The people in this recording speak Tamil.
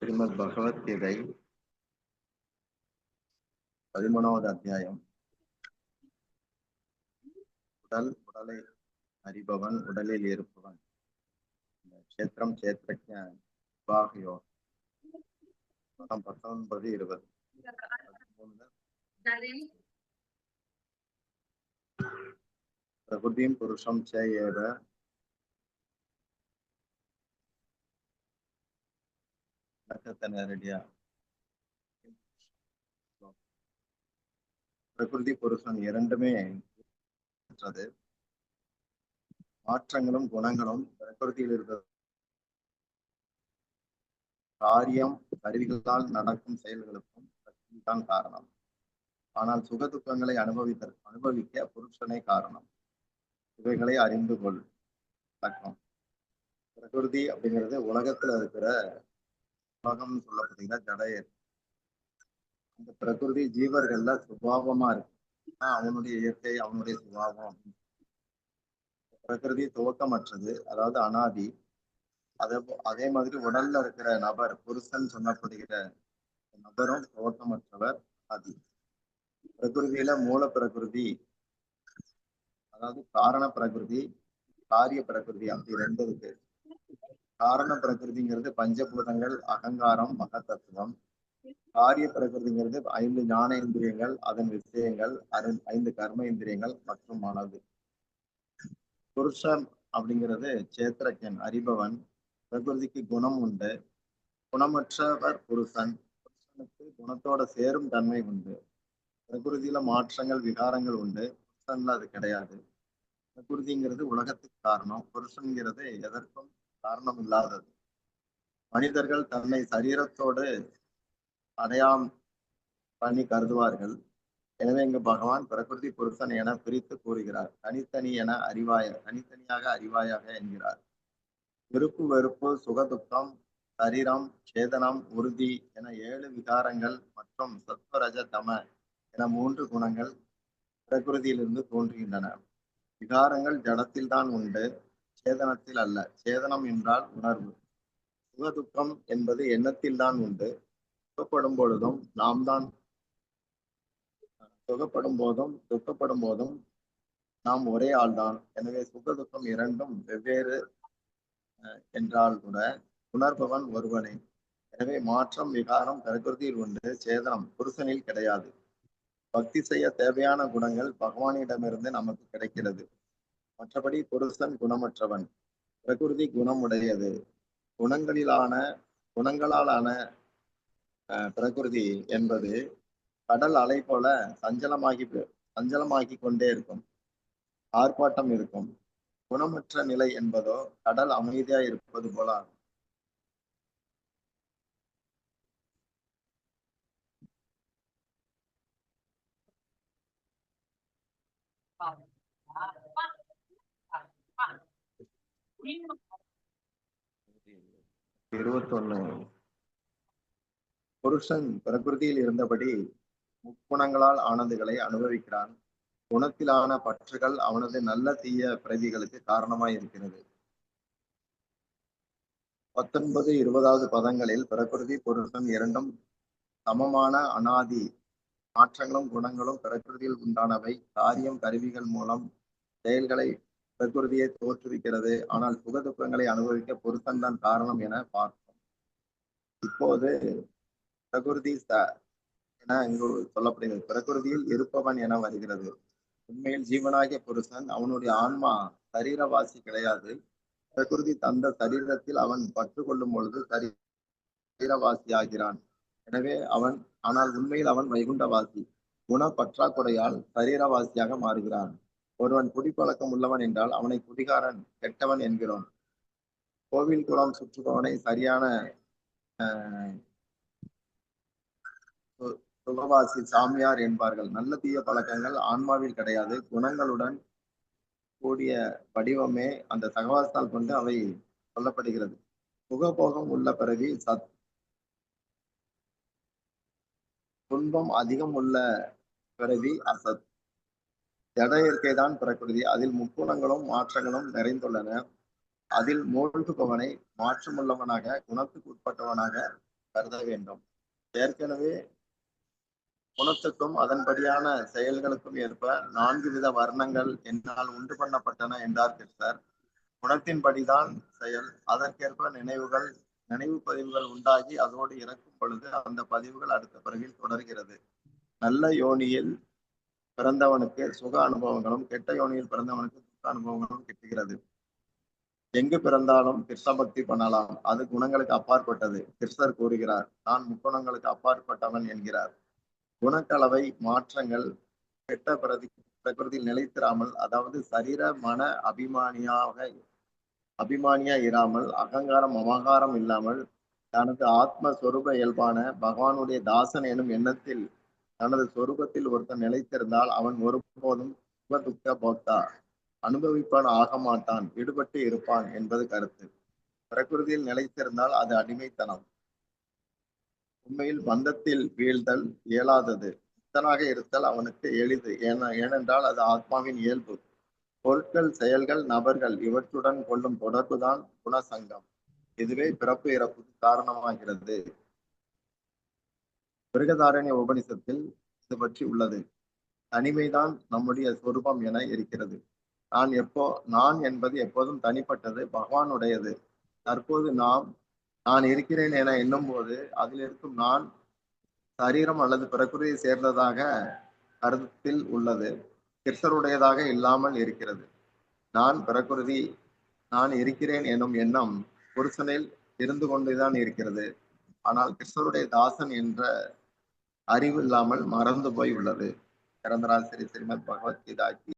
ஸ்ரீமத் பகவத்கீதை 13வது அத்தியாயம். உடலை அறிபவன், உடலில் இருப்பவன். க்ஷேத்திரம் க்ஷேத்ரஜ்ஞ விபாகயோர். 19-20. பிரகிருதிம் புருஷம் ச ஏவ நேரடியா பிரகிருதி புருஷன் இரண்டுமே மாற்றங்களும் குணங்களும் பிரகிருதியில் இருக்கிற காரியம் கருவிகளால் நடக்கும் செயல்களுக்கும் தான் காரணம். ஆனால் சுகதுக்கங்களை அனுபவிக்க புருஷனே காரணம். இவைகளை அறிந்து கொள். பிரகிருதி அப்படிங்கிறது உலகத்துல இருக்கிற உலகம் சொல்லப்படுகிற ஜடையர். அந்த பிரகிருதி ஜீவர்கள்ல சுபாவமா இருக்கு. அவனுடைய இயற்கை, அவனுடைய சுபாவம். பிரகிருதி துவக்கமற்றது, அதாவது அனாதி. அதே மாதிரி உடல்ல இருக்கிற நபர், புருஷன் சொல்லப்படுகிற நபரும் துவக்கமற்றவர், ஆதி. பிரகிருதியில மூல பிரகிருதி, அதாவது காரண பிரகிருதி, காரிய பிரகிருதி, அப்படி ரெண்டு இருக்கு. காரண பிரகிருதிங்கிறது பஞ்சபூதங்கள், அகங்காரம், மகத்தத்துவம். காரிய பிரகிருதிங்கிறது 5 ஞானேந்திரியங்கள், அதன் விஷயங்கள், 5 கர்ம இந்திரியங்கள் மற்றும் மனது. புருஷன் அப்படிங்கிறது சேத்திரஜன், அறிபவன். பிரகிருதிக்கு குணம் உண்டு. குணமற்றவர் புருஷன். புருஷனுக்கு குணத்தோட சேரும் தன்மை உண்டு. பிரகிருதியில மாற்றங்கள், விகாரங்கள் உண்டு. புருஷன்ல அது கிடையாது. பிரகிருதிங்கிறது உலகத்துக்கு காரணம். புருஷன்கிறது எதற்கும் காரணம் இல்லாதது. மனிதர்கள் தன்னை சரீரத்தோடு அடையாம் பண்ணி கருதுவார்கள். எனவே இங்கு பகவான் பிரகிருதி புருஷன் என பிரித்து கூறுகிறார். தனித்தனியாக அறிவாயாக என்கிறார். விருப்பு வெறுப்பு, சுகதுக்கம், சரீரம், சேதனம், உறுதி என 7 விகாரங்கள் மற்றும் சத்வரஜ தம என 3 குணங்கள் பிரகிருதியிலிருந்து தோன்றுகின்றன. விகாரங்கள் ஜடத்தில் தான் உண்டு, சேதனத்தில் அல்ல. சேதனம் என்றால் உணர்வு. சுகதுக்கம் என்பது எண்ணத்தில் தான் உண்டு. சுகப்படும் பொழுதும் துக்கப்படும் போதும் நாம் ஒரே ஆள்தான். எனவே சுகதுக்கம் இரண்டும் வெவ்வேறு என்றால் கூட உணர்பவன் ஒருவனே. எனவே மாற்றம், விகாரம் பிரகிருதியில் உண்டு, சேதனம் புருஷனில் கிடையாது. பக்தி செய்ய தேவையான குணங்கள் பகவானிடமிருந்து நமக்கு கிடைக்கிறது. மற்றபடி புருஷன் குணமற்றவன், பிரகிருதி குணமுடையது. குணங்களாலான பிரகிருதி என்பது கடல் அலை போல சஞ்சலமாகி கொண்டே இருக்கும், ஆர்ப்பாட்டம் இருக்கும். குணமற்ற நிலை என்பதோ கடல் அமைதியா இருப்பது போல. புருஷன் பிரகிருதியில் இருந்தபடி முக்குணங்களால் ஆனதுகளை அனுபவிக்கிறான். குணத்திலான பற்றுகள் அவனது நல்ல தீய பிரதிகளுக்கு காரணமாய் இருக்கிறது. 19-20வது பதங்களில் பிரகிருதி புருஷன் இரண்டும் சமமான அனாதி. மாற்றங்களும் குணங்களும் பிரகிருதியில் உண்டானவை. காரியம் கருவிகள் மூலம் செயல்களை பிரகிருதியை தோற்றுவிக்கிறது. ஆனால் சுகதுக்கங்களை அனுபவிக்க புருஷன் தான் காரணம் என பார்த்தோம். இப்போது பிரகிருதி என இங்கு சொல்லப்படுகிறது. பிரகிருதியில் இருப்பவன் என வருகிறது. உண்மையில் ஜீவனாகிய புருஷன், அவனுடைய ஆன்மா சரீரவாசி கிடையாது. பிரகிருதி தந்த சரீரத்தில் அவன் பற்று கொள்ளும் பொழுது சரீரவாசி ஆகிறான். ஆனால் உண்மையில் அவன் வைகுண்டவாசி. குண பற்றாக்குறையால் சரீரவாசியாக மாறுகிறான். ஒருவன் குடிப்பழக்கம் உள்ளவன் என்றால் அவனை குடிகாரன், கெட்டவன் என்கிறோம். கோவில் குளம் சுற்றுபவனை சரியான சுகவாசி, சாமியார் என்பார்கள். நல்ல தீய பழக்கங்கள் ஆன்மாவில் கிடையாது. குணங்களுடன் கூடிய வடிவமே அந்த சகவாசத்தால் கொண்டு அவை சொல்லப்படுகிறது. சுகபோகம் உள்ள பிறவி துன்பம் அதிகம் உள்ள பிறவி அசத். ஜட இயற்கைதான் பிரகிருதி. அதில் முக்குணங்களும் மாற்றங்களும் நிறைந்துள்ளன. அதில் மூழ்குபவனை மாற்றமுள்ளவனாக, குணத்துக்கு உட்பட்டவனாக கருத வேண்டும். ஏற்கனவே குணத்துக்கும் அதன்படியான செயல்களுக்கும் ஏற்ப 4 வித வர்ணங்கள் என்னால் உண்டு பண்ணப்பட்டன என்றார் கிருஷ்ணர். குணத்தின்படிதான் செயல், அதற்கேற்ப நினைவு பதிவுகள் உண்டாகி அதோடு இறக்கும் பொழுது அந்த பதிவுகள் அடுத்த பிறவியில் தொடர்கிறது. நல்ல யோனியில் பிறந்தவனுக்கு சுக அனுபவங்களும், கெட்ட யோனியில் பிறந்தவனுக்கு துக்க அனுபவங்களும் கிட்டுகிறது. எங்கு பிறந்தாலும் கிருஷ்ண பக்தி பண்ணலாம், அது குணங்களுக்கு அப்பாற்பட்டது. கிருஷ்ணர் கூறுகிறார், நான் முக்குணங்களுக்கு அப்பாற்பட்டவன் என்கிறார். குணக்கலவை மாற்றங்கள் கெட்ட பிரகிருதியில் நிலைத்திராமல், அதாவது சரீர மன அபிமானியா இராமல், அகங்காரம் மமகாரம் இல்லாமல் தனது ஆத்மஸ்வரூப இயல்பான பகவானுடைய தாசன் எனும் எண்ணத்தில் தனது சொரூபத்தில் ஒருத்தன் நிலைத்திருந்தால் அவன் ஒருபோதும் சுக துக்க போக்தா அனுபவிப்பான் ஆக மாட்டான், விடுபட்டு இருப்பான் என்பது கருத்து. பிரகிருதியில் நிலைத்திருந்தால் அது அடிமைத்தனம். உண்மையில் பந்தத்தில் வீழ்தல் இயலாதது. முக்தனாக இருத்தல் அவனுக்கு எளிது. ஏனென்றால் அது ஆத்மாவின் இயல்பு. பொருட்கள், செயல்கள், நபர்கள் இவற்றுடன் கொள்ளும் தொடர்புதான் குணசங்கம். இதுவே பிறப்பு இறப்புக்கு காரணமாகிறது. பிருகதாரண்ய உபனிஷத்தில் இது பற்றி உள்ளது. தனிமைதான் நம்முடைய சொரூபம் என இருக்கிறது. நான் என்பது எப்போதும் தனிப்பட்டது, பகவானுடையது. தற்போது நான் இருக்கிறேன் என எண்ணும் போது அதில் இருக்கும் நான் சரீரம் அல்லது பிரகிருதியை சேர்ந்ததாக கருத்தில் உள்ளது, கிருஷ்ணருடையதாக இல்லாமல் இருக்கிறது. நான் பிரகிருதி, நான் இருக்கிறேன் எனும் எண்ணம் புருஷனில் இருந்து கொண்டுதான் இருக்கிறது. ஆனால் கிருஷ்ணருடைய தாசன் என்ற அறிவு இல்லாமல் மறந்து போய் உள்ளது. கிரந்தராசிரி ஸ்ரீமத் பகவத்கீதா